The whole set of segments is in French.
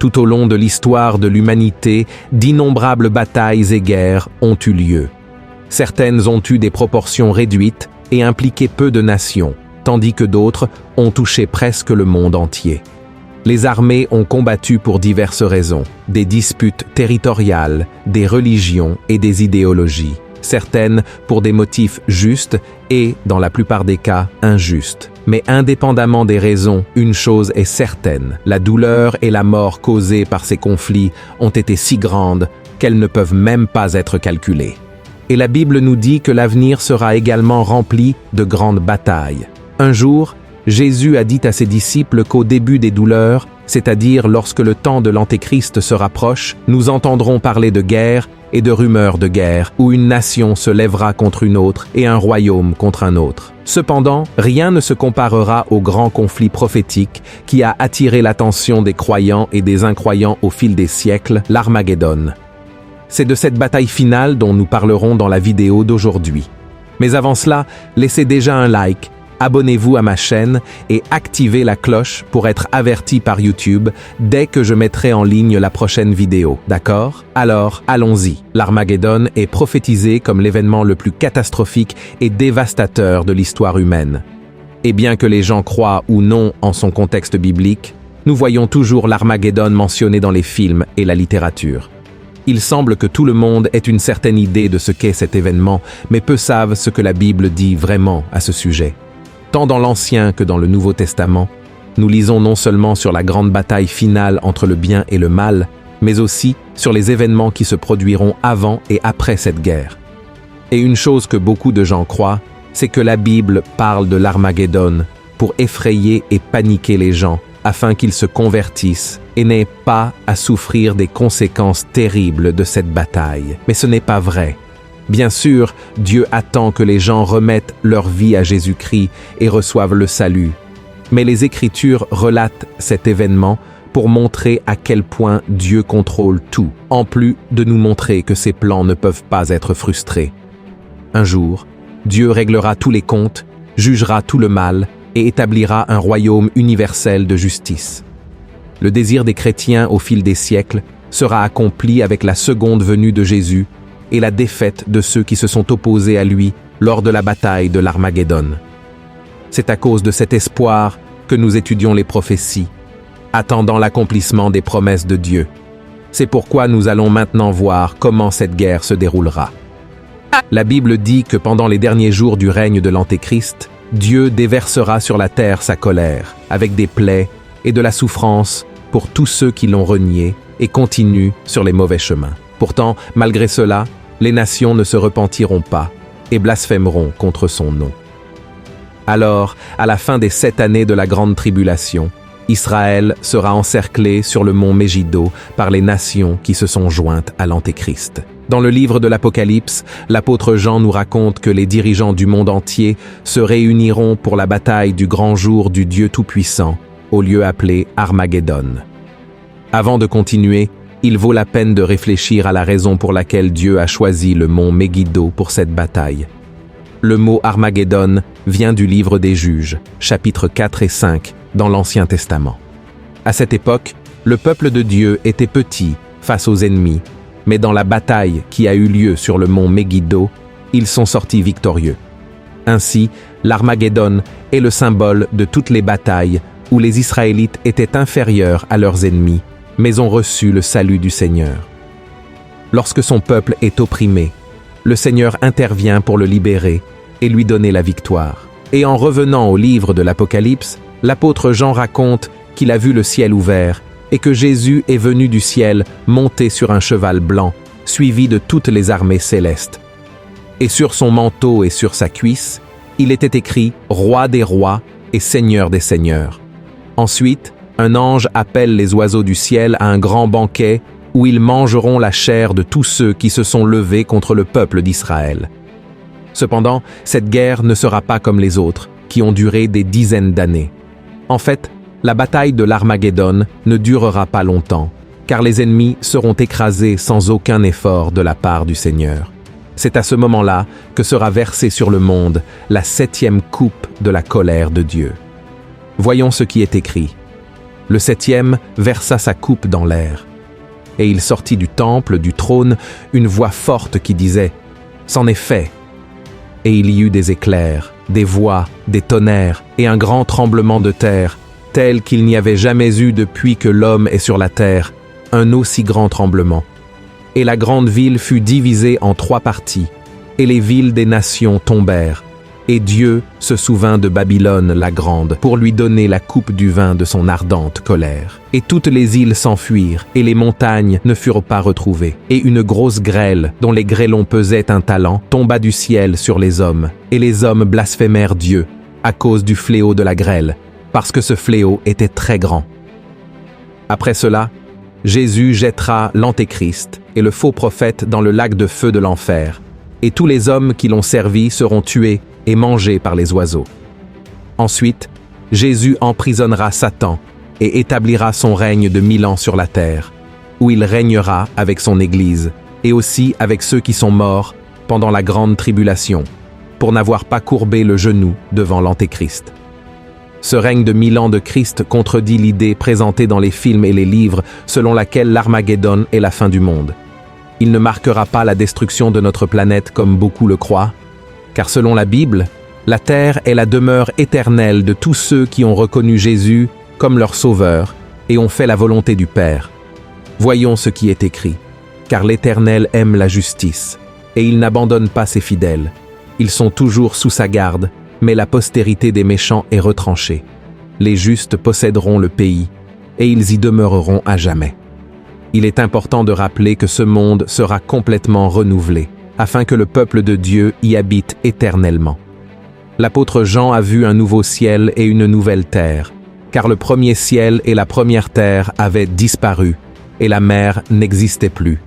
Tout au long de l'histoire de l'humanité, d'innombrables batailles et guerres ont eu lieu. Certaines ont eu des proportions réduites et impliqué peu de nations, tandis que d'autres ont touché presque le monde entier. Les armées ont combattu pour diverses raisons, des disputes territoriales, des religions et des idéologies, certaines pour des motifs justes et, dans la plupart des cas, injustes. Mais indépendamment des raisons, une chose est certaine, la douleur et la mort causées par ces conflits ont été si grandes qu'elles ne peuvent même pas être calculées. Et la Bible nous dit que l'avenir sera également rempli de grandes batailles. Un jour, Jésus a dit à ses disciples qu'au début des douleurs, c'est-à-dire lorsque le temps de l'Antéchrist se rapproche, nous entendrons parler de guerre et de rumeurs de guerre, où une nation se lèvera contre une autre et un royaume contre un autre. Cependant, rien ne se comparera au grand conflit prophétique qui a attiré l'attention des croyants et des incroyants au fil des siècles, l'Armageddon. C'est de cette bataille finale dont nous parlerons dans la vidéo d'aujourd'hui. Mais avant cela, laissez déjà un like, abonnez-vous à ma chaîne et activez la cloche pour être averti par YouTube dès que je mettrai en ligne la prochaine vidéo, d'accord? Alors, allons-y. L'Armageddon est prophétisé comme l'événement le plus catastrophique et dévastateur de l'histoire humaine. Et bien que les gens croient ou non en son contexte biblique, nous voyons toujours l'Armageddon mentionné dans les films et la littérature. Il semble que tout le monde ait une certaine idée de ce qu'est cet événement, mais peu savent ce que la Bible dit vraiment à ce sujet. Tant dans l'Ancien que dans le Nouveau Testament, nous lisons non seulement sur la grande bataille finale entre le bien et le mal, mais aussi sur les événements qui se produiront avant et après cette guerre. Et une chose que beaucoup de gens croient, c'est que la Bible parle de l'Armageddon pour effrayer et paniquer les gens, afin qu'ils se convertissent et n'aient pas à souffrir des conséquences terribles de cette bataille. Mais ce n'est pas vrai. Bien sûr, Dieu attend que les gens remettent leur vie à Jésus-Christ et reçoivent le salut. Mais les Écritures relatent cet événement pour montrer à quel point Dieu contrôle tout, en plus de nous montrer que ses plans ne peuvent pas être frustrés. Un jour, Dieu réglera tous les comptes, jugera tout le mal et établira un royaume universel de justice. Le désir des chrétiens au fil des siècles sera accompli avec la seconde venue de Jésus et la défaite de ceux qui se sont opposés à lui lors de la bataille de l'Armageddon. C'est à cause de cet espoir que nous étudions les prophéties, attendant l'accomplissement des promesses de Dieu. C'est pourquoi nous allons maintenant voir comment cette guerre se déroulera. La Bible dit que pendant les derniers jours du règne de l'Antéchrist, Dieu déversera sur la terre sa colère, avec des plaies et de la souffrance pour tous ceux qui l'ont renié et continuent sur les mauvais chemins. Pourtant, malgré cela, les nations ne se repentiront pas et blasphémeront contre son nom. Alors, à la fin des 7 années de la grande tribulation, Israël sera encerclé sur le mont Megiddo par les nations qui se sont jointes à l'Antéchrist. Dans le livre de l'Apocalypse, l'apôtre Jean nous raconte que les dirigeants du monde entier se réuniront pour la bataille du grand jour du Dieu Tout-Puissant, au lieu appelé Armageddon. Avant de continuer, il vaut la peine de réfléchir à la raison pour laquelle Dieu a choisi le mont Megiddo pour cette bataille. Le mot Armageddon vient du livre des Juges, chapitres 4 et 5, dans l'Ancien Testament. À cette époque, le peuple de Dieu était petit face aux ennemis, mais dans la bataille qui a eu lieu sur le mont Megiddo, ils sont sortis victorieux. Ainsi, l'Armageddon est le symbole de toutes les batailles où les Israélites étaient inférieurs à leurs ennemis, mais ont reçu le salut du Seigneur. Lorsque son peuple est opprimé, le Seigneur intervient pour le libérer et lui donner la victoire. Et en revenant au livre de l'Apocalypse, l'apôtre Jean raconte qu'il a vu le ciel ouvert et que Jésus est venu du ciel monté sur un cheval blanc, suivi de toutes les armées célestes. Et sur son manteau et sur sa cuisse, il était écrit « Roi des rois et Seigneur des seigneurs ». Ensuite, un ange appelle les oiseaux du ciel à un grand banquet où ils mangeront la chair de tous ceux qui se sont levés contre le peuple d'Israël. Cependant, cette guerre ne sera pas comme les autres, qui ont duré des dizaines d'années. En fait, la bataille de l'Armageddon ne durera pas longtemps, car les ennemis seront écrasés sans aucun effort de la part du Seigneur. C'est à ce moment-là que sera versée sur le monde la 7e coupe de la colère de Dieu. Voyons ce qui est écrit. Le 7e versa sa coupe dans l'air. Et il sortit du temple, du trône, une voix forte qui disait « C'en est fait !» Et il y eut des éclairs, des voix, des tonnerres et un grand tremblement de terre, tel qu'il n'y avait jamais eu depuis que l'homme est sur la terre, un aussi grand tremblement. Et la grande ville fut divisée en 3 parties, et les villes des nations tombèrent. Et Dieu se souvint de Babylone la grande pour lui donner la coupe du vin de son ardente colère. Et toutes les îles s'enfuirent, et les montagnes ne furent pas retrouvées. Et une grosse grêle, dont les grêlons pesaient un talent, tomba du ciel sur les hommes. Et les hommes blasphémèrent Dieu à cause du fléau de la grêle, parce que ce fléau était très grand. Après cela, Jésus jettera l'Antéchrist et le faux prophète dans le lac de feu de l'enfer, et tous les hommes qui l'ont servi seront tués et mangés par les oiseaux. Ensuite, Jésus emprisonnera Satan et établira son règne de 1000 ans sur la terre, où il régnera avec son Église, et aussi avec ceux qui sont morts pendant la grande tribulation, pour n'avoir pas courbé le genou devant l'Antéchrist. Ce règne de 1000 ans de Christ contredit l'idée présentée dans les films et les livres selon laquelle l'Armageddon est la fin du monde. Il ne marquera pas la destruction de notre planète comme beaucoup le croient, car selon la Bible, la terre est la demeure éternelle de tous ceux qui ont reconnu Jésus comme leur sauveur et ont fait la volonté du Père. Voyons ce qui est écrit, car l'Éternel aime la justice, et il n'abandonne pas ses fidèles. Ils sont toujours sous sa garde, mais la postérité des méchants est retranchée. Les justes posséderont le pays, et ils y demeureront à jamais. Il est important de rappeler que ce monde sera complètement renouvelé, afin que le peuple de Dieu y habite éternellement. L'apôtre Jean a vu un nouveau ciel et une nouvelle terre, car le premier ciel et la première terre avaient disparu, et la mer n'existait plus.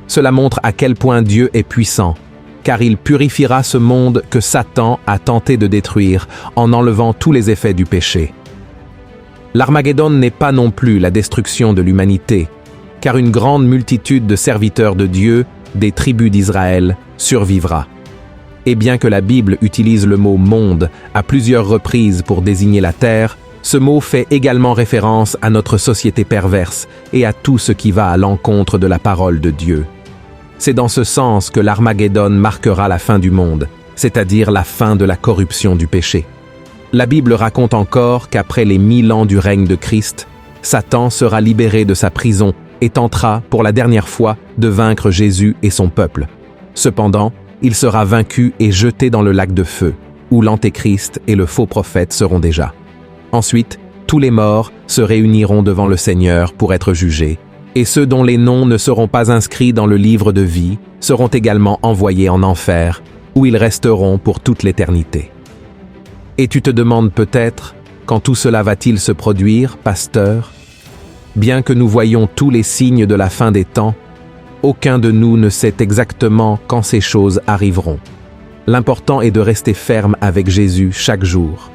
Cela montre à quel point Dieu est puissant, car il purifiera ce monde que Satan a tenté de détruire en enlevant tous les effets du péché. L'Armageddon n'est pas non plus la destruction de l'humanité, car une grande multitude de serviteurs de Dieu, des tribus d'Israël, survivra. Et bien que la Bible utilise le mot « monde » à plusieurs reprises pour désigner la terre, ce mot fait également référence à notre société perverse et à tout ce qui va à l'encontre de la parole de Dieu. C'est dans ce sens que l'Armageddon marquera la fin du monde, c'est-à-dire la fin de la corruption du péché. La Bible raconte encore qu'après les 1000 ans du règne de Christ, Satan sera libéré de sa prison et tentera pour la dernière fois de vaincre Jésus et son peuple. Cependant, il sera vaincu et jeté dans le lac de feu, où l'Antéchrist et le faux prophète seront déjà. Ensuite, tous les morts se réuniront devant le Seigneur pour être jugés, et ceux dont les noms ne seront pas inscrits dans le livre de vie seront également envoyés en enfer, où ils resteront pour toute l'éternité. Et tu te demandes peut-être, quand tout cela va-t-il se produire, pasteur? Bien que nous voyions tous les signes de la fin des temps, aucun de nous ne sait exactement quand ces choses arriveront. L'important est de rester ferme avec Jésus chaque jour.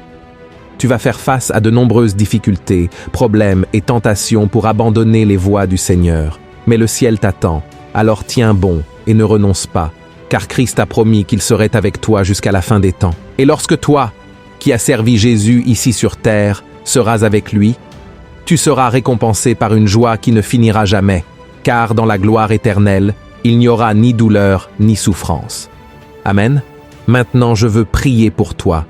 Tu vas faire face à de nombreuses difficultés, problèmes et tentations pour abandonner les voies du Seigneur. Mais le ciel t'attend, alors tiens bon et ne renonce pas, car Christ a promis qu'il serait avec toi jusqu'à la fin des temps. Et lorsque toi, qui as servi Jésus ici sur terre, seras avec lui, tu seras récompensé par une joie qui ne finira jamais, car dans la gloire éternelle, il n'y aura ni douleur ni souffrance. Amen. Maintenant, je veux prier pour toi.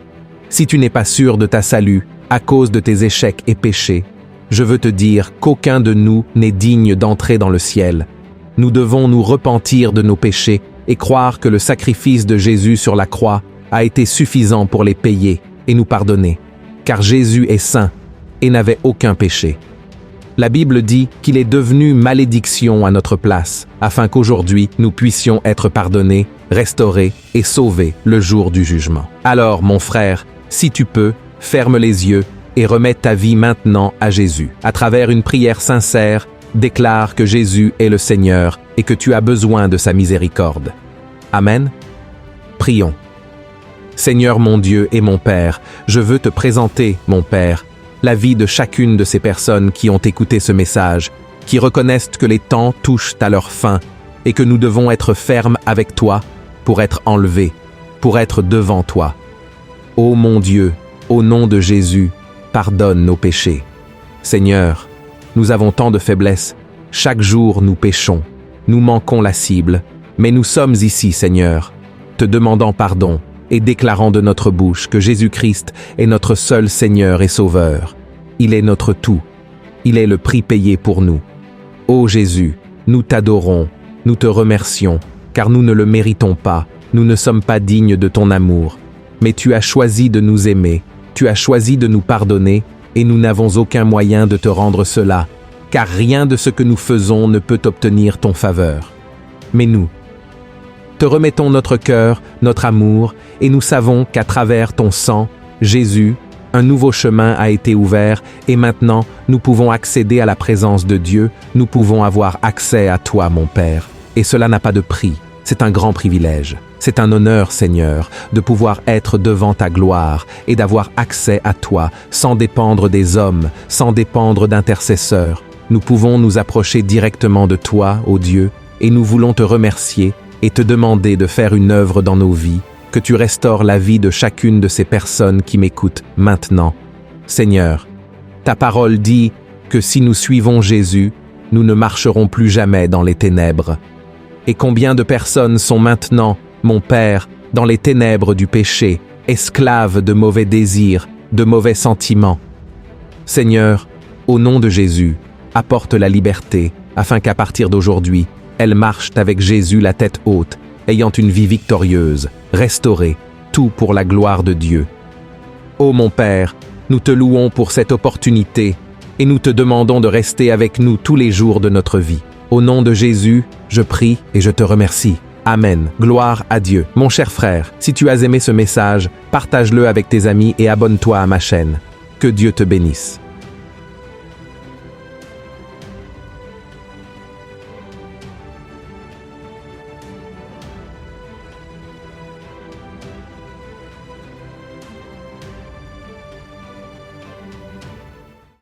Si tu n'es pas sûr de ta salut à cause de tes échecs et péchés, je veux te dire qu'aucun de nous n'est digne d'entrer dans le ciel. Nous devons nous repentir de nos péchés et croire que le sacrifice de Jésus sur la croix a été suffisant pour les payer et nous pardonner, car Jésus est saint et n'avait aucun péché. La Bible dit qu'il est devenu malédiction à notre place, afin qu'aujourd'hui nous puissions être pardonnés, restaurés et sauvés le jour du jugement. Alors, mon frère, si tu peux, ferme les yeux et remets ta vie maintenant à Jésus. À travers une prière sincère, déclare que Jésus est le Seigneur et que tu as besoin de sa miséricorde. Amen. Prions. Seigneur mon Dieu et mon Père, je veux te présenter, mon Père, la vie de chacune de ces personnes qui ont écouté ce message, qui reconnaissent que les temps touchent à leur fin et que nous devons être fermes avec toi pour être enlevés, pour être devant toi. Ô mon Dieu, au nom de Jésus, pardonne nos péchés. Seigneur, nous avons tant de faiblesses. Chaque jour, nous péchons. Nous manquons la cible. Mais nous sommes ici, Seigneur, te demandant pardon et déclarant de notre bouche que Jésus-Christ est notre seul Seigneur et Sauveur. Il est notre tout. Il est le prix payé pour nous. Ô Jésus, nous t'adorons, nous te remercions, car nous ne le méritons pas, nous ne sommes pas dignes de ton amour. Mais tu as choisi de nous aimer, tu as choisi de nous pardonner, et nous n'avons aucun moyen de te rendre cela, car rien de ce que nous faisons ne peut obtenir ton faveur. Mais nous, te remettons notre cœur, notre amour, et nous savons qu'à travers ton sang, Jésus, un nouveau chemin a été ouvert, et maintenant nous pouvons accéder à la présence de Dieu, nous pouvons avoir accès à toi, mon Père. Et cela n'a pas de prix, c'est un grand privilège. C'est un honneur, Seigneur, de pouvoir être devant ta gloire et d'avoir accès à toi, sans dépendre des hommes, sans dépendre d'intercesseurs. Nous pouvons nous approcher directement de toi, ô Dieu, et nous voulons te remercier et te demander de faire une œuvre dans nos vies, que tu restaures la vie de chacune de ces personnes qui m'écoutent maintenant. Seigneur, ta parole dit que si nous suivons Jésus, nous ne marcherons plus jamais dans les ténèbres. Et combien de personnes sont maintenant, mon Père, dans les ténèbres du péché, esclaves de mauvais désirs, de mauvais sentiments. Seigneur, au nom de Jésus, apporte la liberté, afin qu'à partir d'aujourd'hui, elles marchent avec Jésus la tête haute, ayant une vie victorieuse, restaurée, tout pour la gloire de Dieu. Ô mon Père, nous te louons pour cette opportunité, et nous te demandons de rester avec nous tous les jours de notre vie. Au nom de Jésus, je prie et je te remercie. Amen. Gloire à Dieu. Mon cher frère, si tu as aimé ce message, partage-le avec tes amis et abonne-toi à ma chaîne. Que Dieu te bénisse.